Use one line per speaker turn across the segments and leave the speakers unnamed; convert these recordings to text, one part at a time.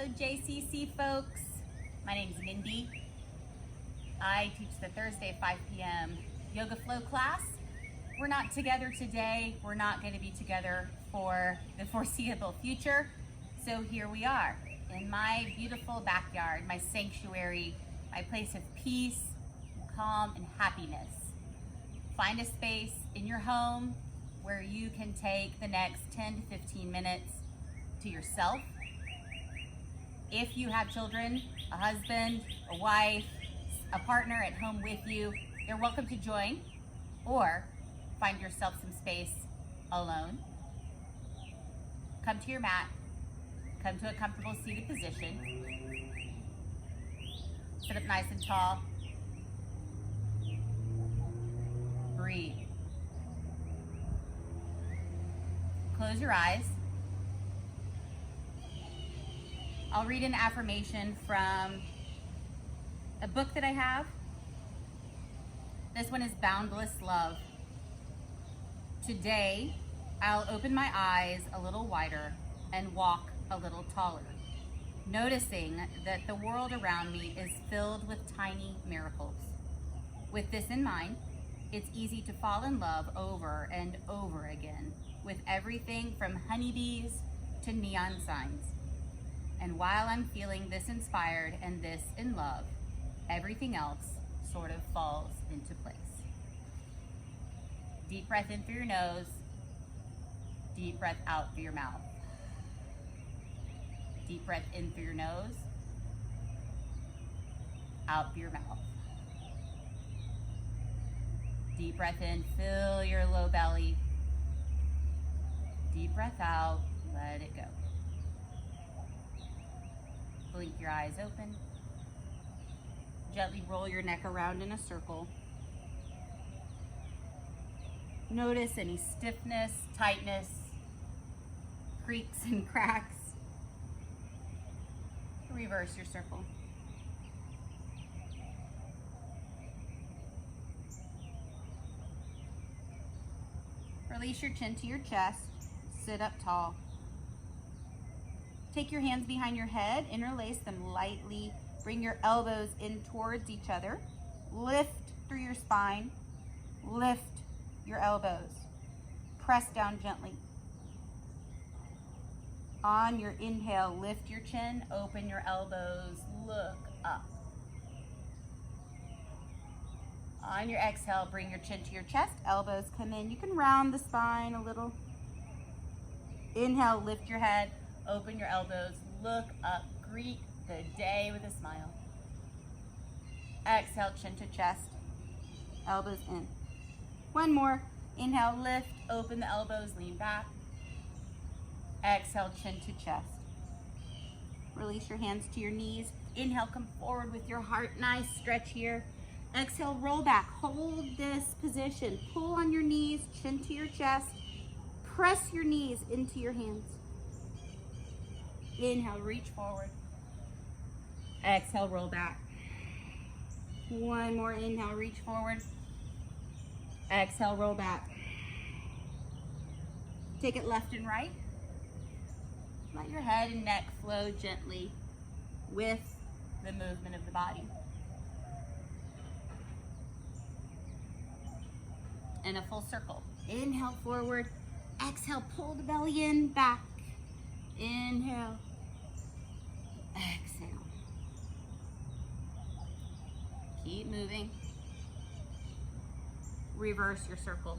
Hello JCC folks, my name is Mindy. I teach the Thursday 5 p.m. yoga flow class. We're not together today. We're not going to be together for the foreseeable future. So here we are in my beautiful backyard, my sanctuary, my place of peace, calm, and happiness. Find a space in your home where you can take the next 10 to 15 minutes to yourself. If you have children, a husband, a wife, a partner at home with you, they're welcome to join, or find yourself some space alone. Come to your mat, come to a comfortable seated position. Sit up nice and tall. Breathe. Close your eyes. I'll read an affirmation from a book that I have. This one is Boundless Love. Today, I'll open my eyes a little wider and walk a little taller, noticing that the world around me is filled with tiny miracles. With this in mind, it's easy to fall in love over and over again with everything from honeybees to neon signs. And while I'm feeling this inspired and this in love, everything else sort of falls into place. Deep breath in through your nose, deep breath out through your mouth. Deep breath in through your nose, out through your mouth. Deep breath in, fill your low belly. Deep breath out, let it go. Blink your eyes open. Gently roll your neck around in a circle. Notice any stiffness, tightness, creaks and cracks. Reverse your circle. Release your chin to your chest. Sit up tall. Take your hands behind your head, interlace them lightly. Bring your elbows in towards each other. Lift through your spine. Lift your elbows. Press down gently. On your inhale, lift your chin, open your elbows, look up. On your exhale, bring your chin to your chest, elbows come in. You can round the spine a little. Inhale, lift your head. Open your elbows, look up, greet the day with a smile. Exhale, chin to chest, elbows in. One more. Inhale, lift, open the elbows, lean back. Exhale, chin to chest. Release your hands to your knees. Inhale, come forward with your heart. Nice stretch here. Exhale, roll back. Hold this position. Pull on your knees, chin to your chest. Press your knees into your hands. Inhale, reach forward. Exhale, roll back. One more inhale, reach forward. Exhale, roll back. Take it left and right. Let your head and neck flow gently with the movement of the body. In a full circle. Inhale, forward. Exhale, pull the belly in, back. Inhale. Exhale. Keep moving. Reverse your circle.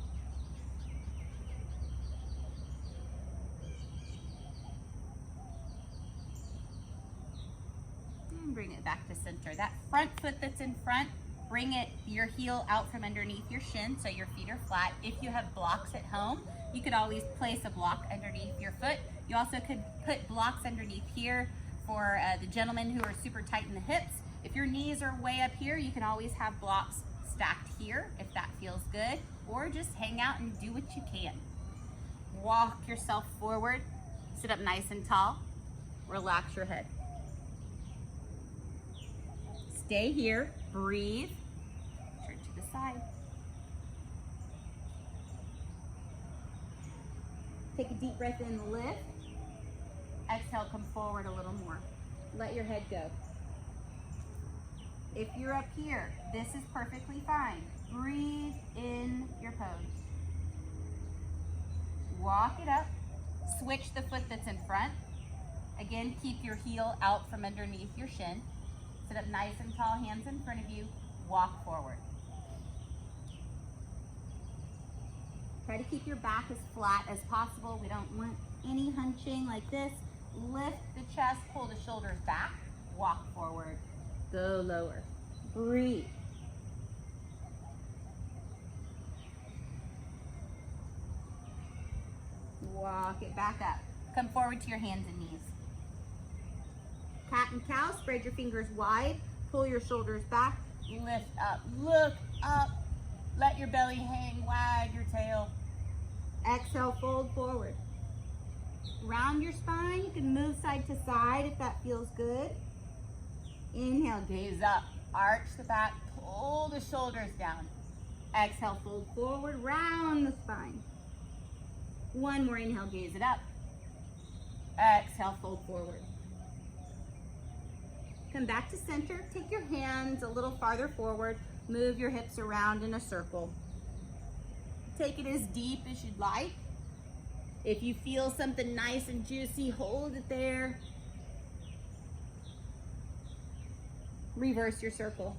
And bring it back to center. That front foot that's in front, bring it, your heel out from underneath your shin so your feet are flat. If you have blocks at home, you could always place a block underneath your foot. You also could put blocks underneath here for the gentlemen who are super tight in the hips. If your knees are way up here, you can always have blocks stacked here if that feels good, or just hang out and do what you can. Walk yourself forward, sit up nice and tall, relax your head. Stay here, breathe, turn to the side. Take a deep breath in, lift. Exhale, come forward a little more. Let your head go. If you're up here, this is perfectly fine. Breathe in your pose. Walk it up. Switch the foot that's in front. Again, keep your heel out from underneath your shin. Sit up nice and tall, hands in front of you. Walk forward. Try to keep your back as flat as possible. We don't want any hunching like this. Lift the chest, pull the shoulders back. Walk forward. Go lower. Breathe. Walk it back up. Come forward to your hands and knees. Cat and cow, spread your fingers wide. Pull your shoulders back. Lift up. Look up. Let your belly hang. Wag your tail. Exhale, fold forward. Round your spine. You can move side to side if that feels good. Inhale, gaze up. Arch the back. Pull the shoulders down. Exhale, fold forward. Round the spine. One more inhale, gaze it up. Exhale, fold forward. Come back to center. Take your hands a little farther forward. Move your hips around in a circle. Take it as deep as you'd like. If you feel something nice and juicy, hold it there. Reverse your circle.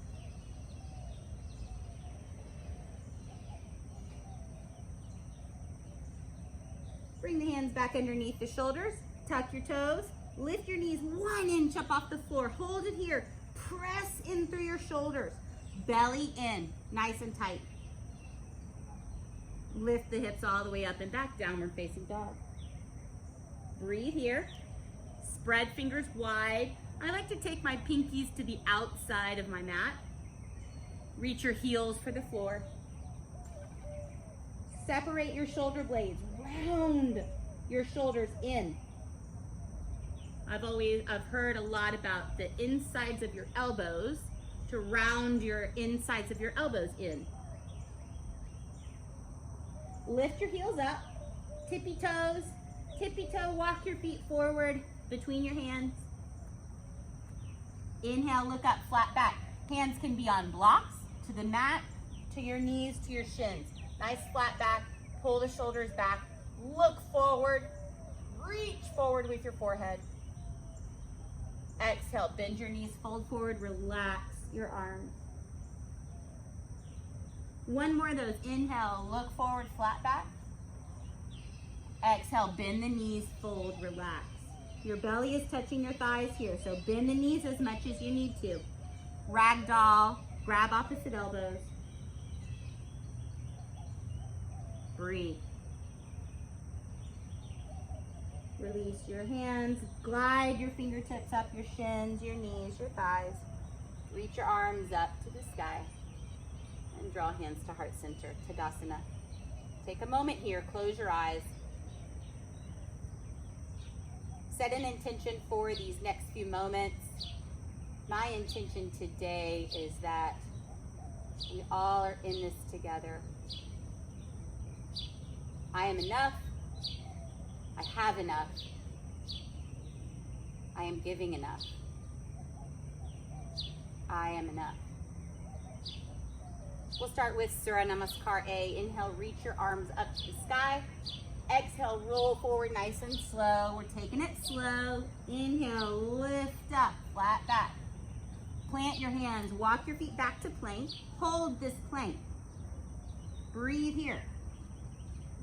Bring the hands back underneath the shoulders. Tuck your toes. Lift your knees 1 inch up off the floor. Hold it here. Press in through your shoulders. Belly in, nice and tight. Lift the hips all the way up and back, downward facing dog. Breathe here. Spread fingers wide. I like to take my pinkies to the outside of my mat. Reach your heels for the floor. Separate your shoulder blades. Round your shoulders in. I've heard a lot about the insides of your elbows, to round your insides of your elbows in. Lift your heels up, tippy toes, tippy toe, walk your feet forward between your hands. Inhale, look up, flat back. Hands can be on blocks, to the mat, to your knees, to your shins. Nice flat back, pull the shoulders back, look forward, reach forward with your forehead. Exhale, bend your knees, fold forward, relax your arms. One more of those. Inhale, look forward, flat back. Exhale, bend the knees, fold, relax. Your belly is touching your thighs here, so bend the knees as much as you need to. Ragdoll, grab opposite elbows. Breathe. Release your hands, glide your fingertips up your shins, your knees, your thighs. Reach your arms up to the sky and draw hands to heart center, Tadasana. Take a moment here, close your eyes. Set an intention for these next few moments. My intention today is that we all are in this together. I am enough. I have enough. I am giving enough. I am enough. We'll start with Surya Namaskar A. Inhale, reach your arms up to the sky. Exhale, roll forward nice and slow. We're taking it slow. Inhale, lift up, flat back. Plant your hands, walk your feet back to plank. Hold this plank. Breathe here.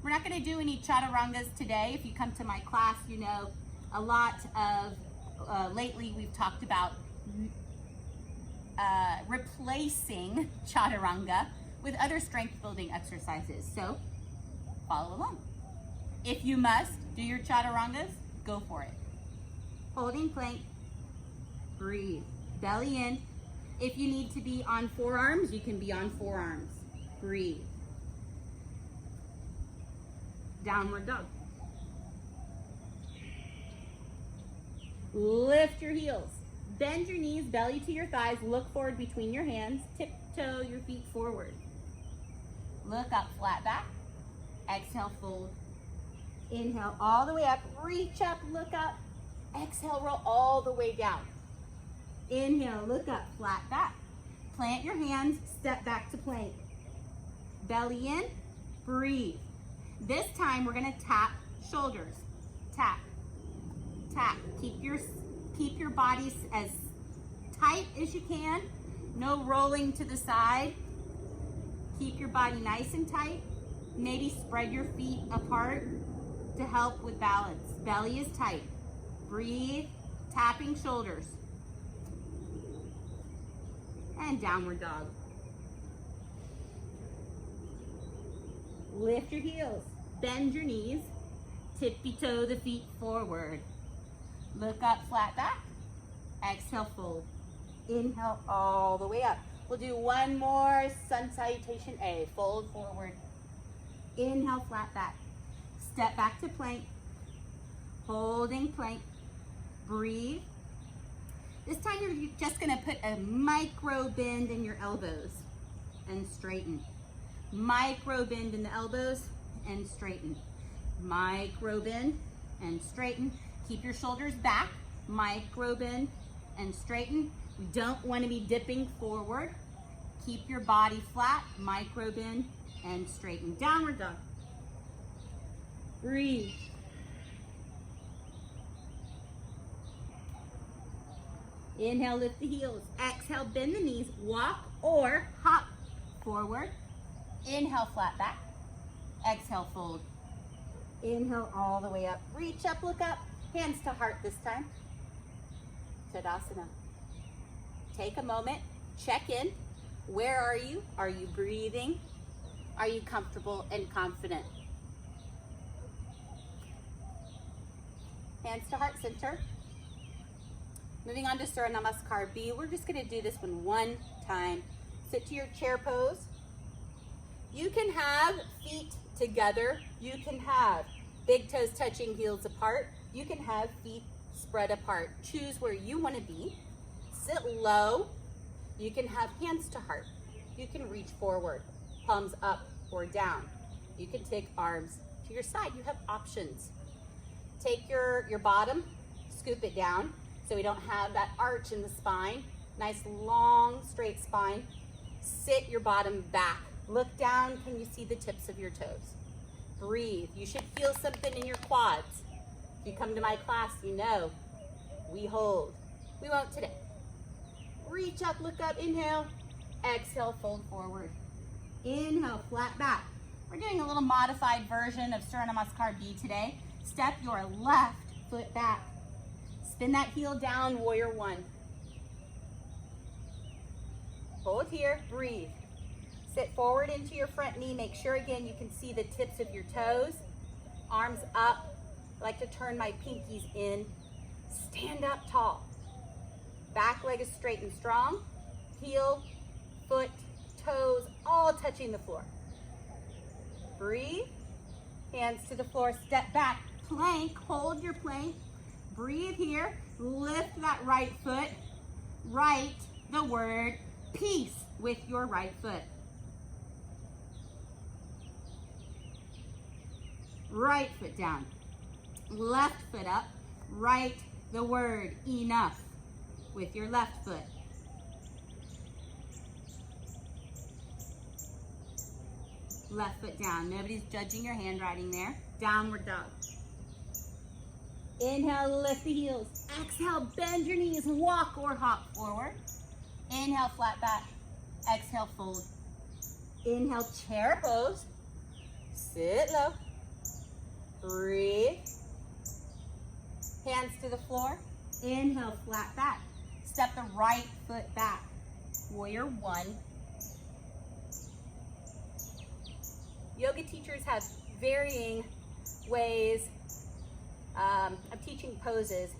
We're not going to do any chaturangas today. If you come to my class, you know a lot of, lately we've talked about replacing chaturanga with other strength building exercises. So follow along. If you must do your chaturangas, go for it. Holding plank, breathe, belly in. If you need to be on forearms, you can be on forearms. Breathe. Downward dog. Lift your heels. Bend your knees, belly to your thighs. Look forward between your hands. Tiptoe your feet forward. Look up, flat back. Exhale, fold. Inhale all the way up. Reach up, look up. Exhale, roll all the way down. Inhale, look up, flat back. Plant your hands, step back to plank. Belly in, breathe. This time we're gonna tap shoulders. Tap, tap. Keep your bodies as tight as you can. No rolling to the side. Keep your body nice and tight. Maybe spread your feet apart to help with balance. Belly is tight. Breathe, tapping shoulders. And downward dog. Lift your heels, bend your knees, tippy toe the feet forward. Look up, flat back. Exhale, fold. Inhale all the way up. We'll do one more sun salutation A. Fold forward. Inhale, flat back. Step back to plank. Holding plank. Breathe. This time you're just gonna put a micro bend in your elbows and straighten. Micro bend in the elbows and straighten. Micro bend and straighten. Keep your shoulders back. Micro bend and straighten. We don't want to be dipping forward. Keep your body flat. Micro bend and straighten. Downward dog. Breathe. Inhale, lift the heels. Exhale, bend the knees. Walk or hop forward. Inhale, flat back. Exhale, fold. Inhale all the way up. Reach up, look up. Hands to heart this time. Tadasana. Take a moment. Check in. Where are you? Are you breathing? Are you comfortable and confident? Hands to heart center. Moving on to Surya Namaskar B. We're just going to do this one time. Sit to your chair pose. You can have feet together. You can have big toes touching, heels apart. You can have feet spread apart. Choose where you want to be. Sit low. You can have hands to heart. You can reach forward, palms up or down. You can take arms to your side. You have options. Take your bottom, scoop it down so we don't have that arch in the spine. Nice long straight spine. Sit your bottom back. Look down, can you see the tips of your toes? Breathe. You should feel something in your quads. If you come to my class, you know we hold. We won't today. Reach up, look up, inhale. Exhale, fold forward. Inhale, flat back. We're doing a little modified version of Surya Namaskar B today. Step your left foot back. Spin that heel down, warrior one. Hold here, breathe. Sit forward into your front knee. Make sure again you can see the tips of your toes. Arms up. I like to turn my pinkies in. Stand up tall. Back leg is straight and strong. Heel, foot, toes, all touching the floor. Breathe. Hands to the floor, step back. Plank, hold your plank. Breathe here. Lift that right foot. Write the word peace with your right foot. Right foot down. Left foot up. Write the word enough with your left foot. Left foot down. Nobody's judging your handwriting there. Downward dog. Inhale, lift the heels. Exhale, bend your knees. Walk or hop forward. Inhale, flat back. Exhale, fold. Inhale, chair pose. Sit low. Breathe. Hands to the floor. Inhale, flat back. Step the right foot back. Warrior one. Yoga teachers have varying ways of teaching poses.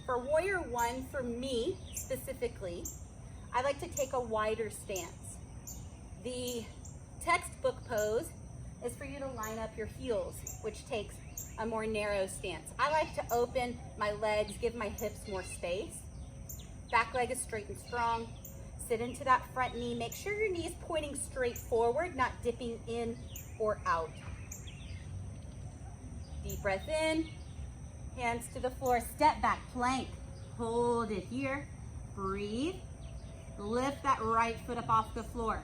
For warrior one, for me specifically, I like to take a wider stance. The textbook pose is for you to line up your heels, which takes a more narrow stance. I like to open my legs, give my hips more space. Back leg is straight and strong. Sit into that front knee. Make sure your knee is pointing straight forward, not dipping in or out. Deep breath in. Hands to the floor. Step back, plank. Hold it here. Breathe. Lift that right foot up off the floor.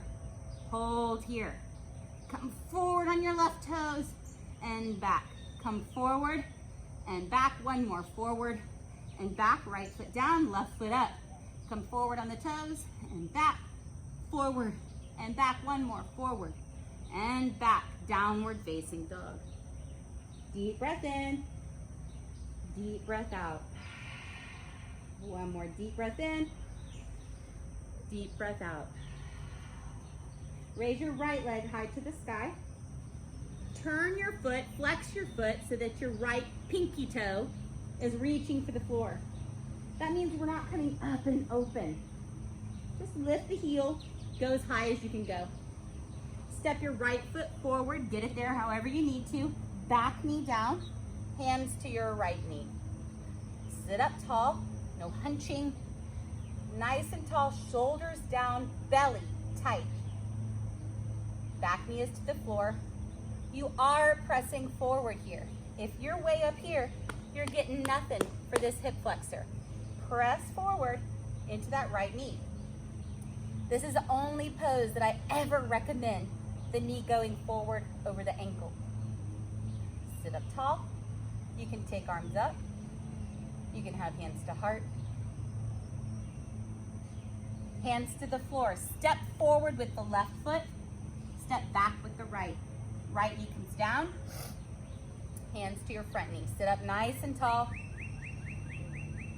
Hold here. Come forward on your left toes and back. Come forward and back. One more. Forward and back. Right foot down, left foot up. Come forward on the toes and back. Forward and back. One more. Forward and back. Downward facing dog. Deep breath in. Deep breath out. One more deep breath in. Deep breath out. Raise your right leg high to the sky. Turn your foot, flex your foot so that your right pinky toe is reaching for the floor. That means we're not coming up and open. Just lift the heel, go as high as you can go. Step your right foot forward, get it there however you need to. Back knee down, hands to your right knee. Sit up tall, no hunching. Nice and tall, shoulders down, belly tight. Back knee is to the floor. You are pressing forward here. If you're way up here, you're getting nothing for this hip flexor. Press forward into that right knee. This is the only pose that I ever recommend the knee going forward over the ankle. Sit up tall. You can take arms up. You can have hands to heart. Hands to the floor. Step forward with the left foot. Step back with the right. Right knee comes down. Hands to your front knee. Sit up nice and tall.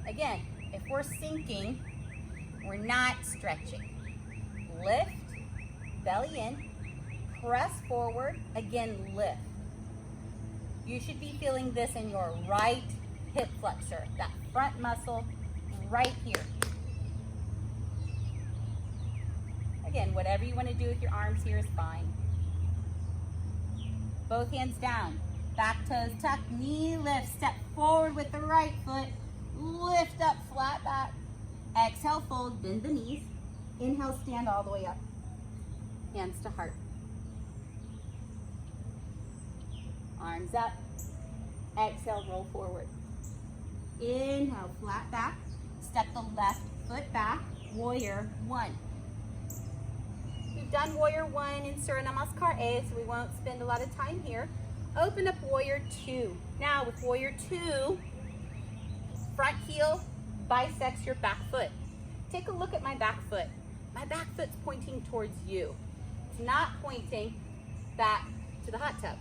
Again, if we're sinking, we're not stretching. Lift, belly in, press forward, again lift. You should be feeling this in your right hip flexor, that front muscle right here. Again, whatever you want to do with your arms here is fine. Both hands down, back toes tucked, knee lift, step forward with the right foot, lift up, flat back. Exhale, fold, bend the knees. Inhale, stand all the way up. Hands to heart. Arms up. Exhale, roll forward. Inhale, flat back. Step the left foot back. Warrior one. We've done Warrior one in Surya Namaskar, so we won't spend a lot of time here. Open up Warrior two. Now with Warrior two, front heel bisects your back foot. Take a look at my back foot. My back foot's pointing towards you. It's not pointing back to the hot tub.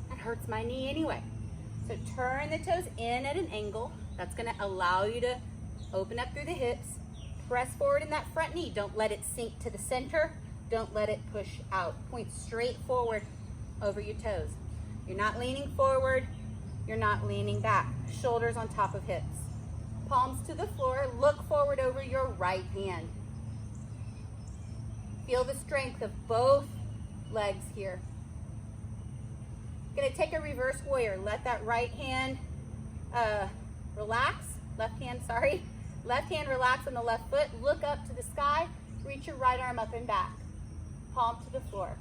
That hurts my knee anyway. So turn the toes in at an angle. That's gonna allow you to open up through the hips. Press forward in that front knee. Don't let it sink to the center. Don't let it push out. Point straight forward over your toes. You're not leaning forward. You're not leaning back. Shoulders on top of hips. Palms to the floor. Look forward over your right hand. Feel the strength of both legs here. Gonna take a reverse warrior. Let that right hand relax. Left hand relax on the left foot. Look up to the sky. Reach your right arm up and back. Palm to the floor.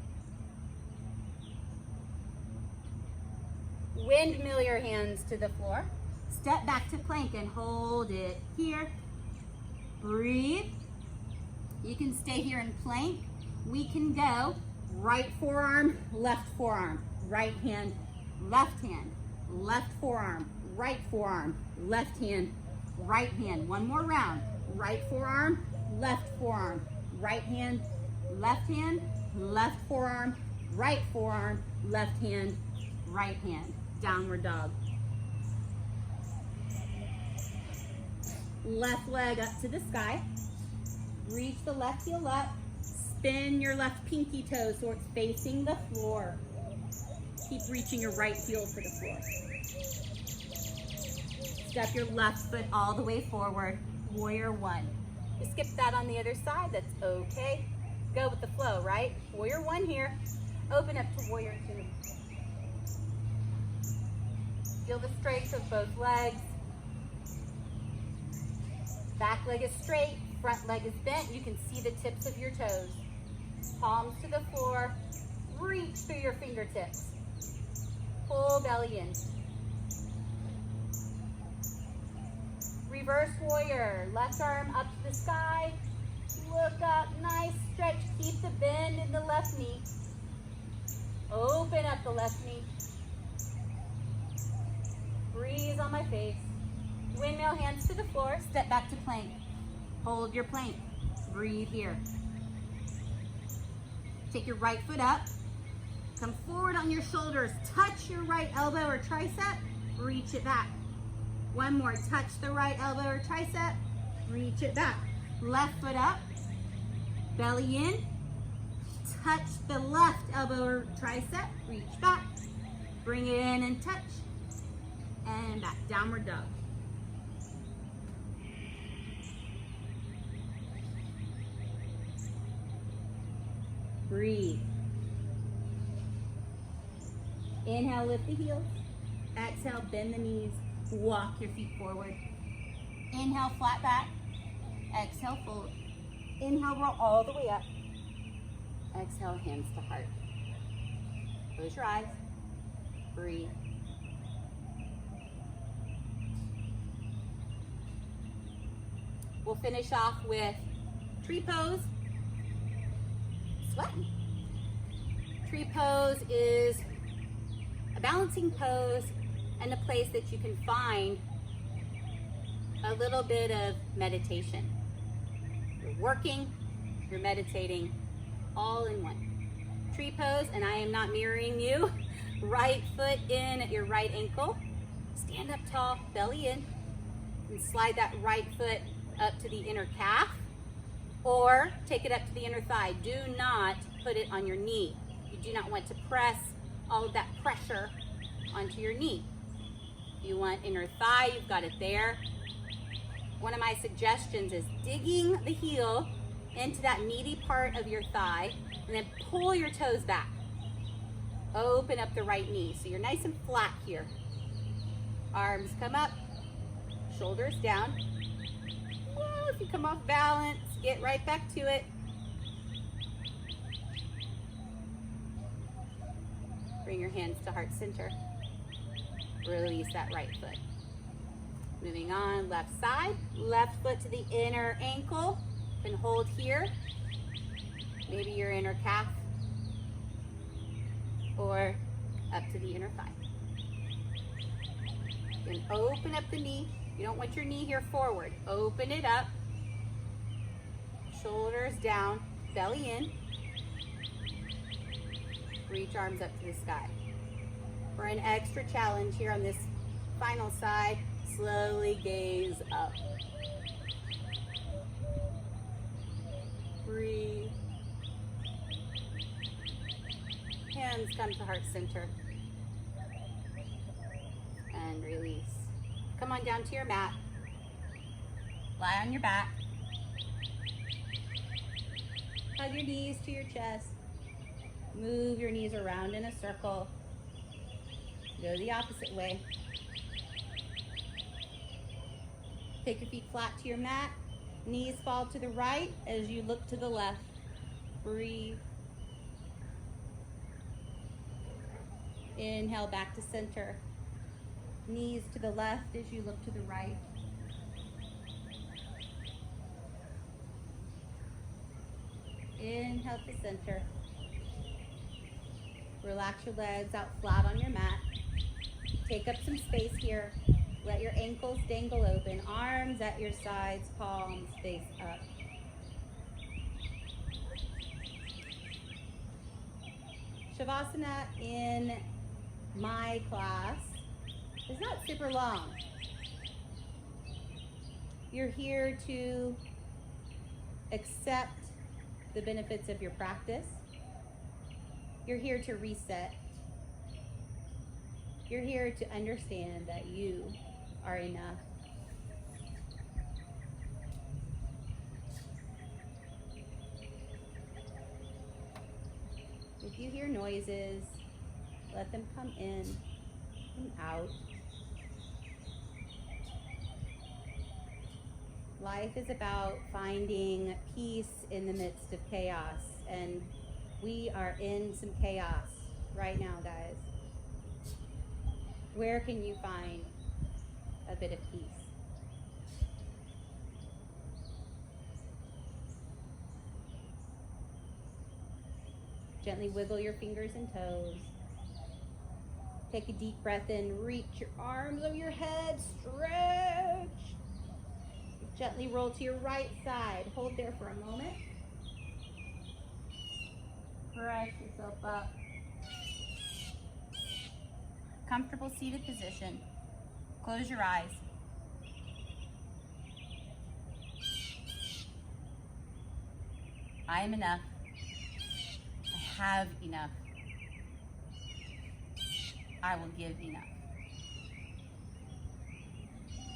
Windmill your hands to the floor. Step back to plank and hold it here. Breathe. You can stay here in plank. We can go right forearm, left forearm, right hand, left forearm, right forearm, left hand, right hand. One more round. Right forearm, left forearm, right hand, left forearm, right forearm, left hand, right hand. Downward dog. Left leg up to the sky. Reach the left heel up. Spin your left pinky toe so it's facing the floor. Keep reaching your right heel for the floor. Step your left foot all the way forward. Warrior one. You skip that on the other side, that's okay. Go with the flow, right? Warrior one here. Open up to warrior two. Feel the strength of both legs. Back leg is straight, front leg is bent. You can see the tips of your toes. Palms to the floor. Reach through your fingertips. Pull belly in. reverse warrior. Left arm up to the sky. Look up, nice stretch. Keep the bend in the left knee. Open up the left knee. Breeze on my face. Windmill, hands to the floor. Step back to plank. Hold your plank. Breathe here. Take your right foot up. Come forward on your shoulders. Touch your right elbow or tricep. Reach it back. One more. Touch the right elbow or tricep. Reach it back. Left foot up. Belly in. Touch the left elbow or tricep. Reach back. Bring it in and touch. And back. Downward dog. Breathe. Inhale, lift the heels. Exhale, bend the knees. Walk your feet forward. Inhale, flat back. Exhale, fold. Inhale, roll all the way up. Exhale, hands to heart. Close your eyes. Breathe. We'll finish off with tree pose. Sweating. Tree pose is a balancing pose and a place that you can find a little bit of meditation. You're working, you're meditating, all in one. Tree pose, and I am not mirroring you. Right foot in at your right ankle. Stand up tall, belly in, and slide that right foot up to the inner calf, or take it up to the inner thigh. Do not put it on your knee. You do not want to press all of that pressure onto your knee. If you want inner thigh, you've got it there. One of my suggestions is digging the heel into that meaty part of your thigh and then pull your toes back. Open up the right knee so you're nice and flat here. Arms come up, shoulders down. Whoa, if you come off balance, get right back to it. Bring your hands to heart center. Release that right foot. Moving on, left side. Left foot to the inner ankle. You can hold here. Maybe your inner calf. Or up to the inner thigh. You can open up the knee. You don't want your knee here forward. Open it up. Shoulders down, belly in. Reach arms up to the sky. For an extra challenge here on this final side, slowly gaze up. Breathe. Hands come to heart center. And release. Come on down to your mat. Lie on your back. Hug your knees to your chest. Move your knees around in a circle. Go the opposite way. Take your feet flat to your mat. Knees fall to the right as you look to the left. Breathe. Inhale back to center. Knees to the left as you look to the right. Inhale to center. Relax your legs out flat on your mat. Take up some space here. Let your ankles dangle open. Arms at your sides, palms face up. Shavasana in my class is not super long. You're here to accept the benefits of your practice. You're here to reset. You're here to understand that you are enough. If you hear noises, let them come in and out. Life is about finding peace in the midst of chaos, and we are in some chaos right now, guys. Where can you find a bit of peace?
Gently wiggle your fingers and toes. Take a deep breath in. Reach your arms over your head. Stretch. Gently roll to your right side. Hold there for a moment. Press yourself up.
Comfortable seated position. Close your eyes. I am enough. I have enough. I will give enough.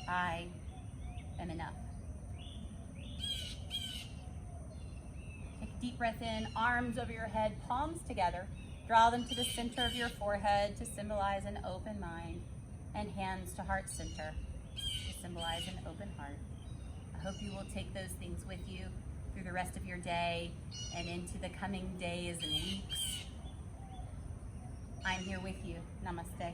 I am enough. Take a deep breath in, arms over your head, palms together. Draw them to the center of your forehead to symbolize an open mind, and hands to heart center to symbolize an open heart. I hope you will take those things with you through the rest of your day and into the coming days and weeks. I'm here with you. Namaste.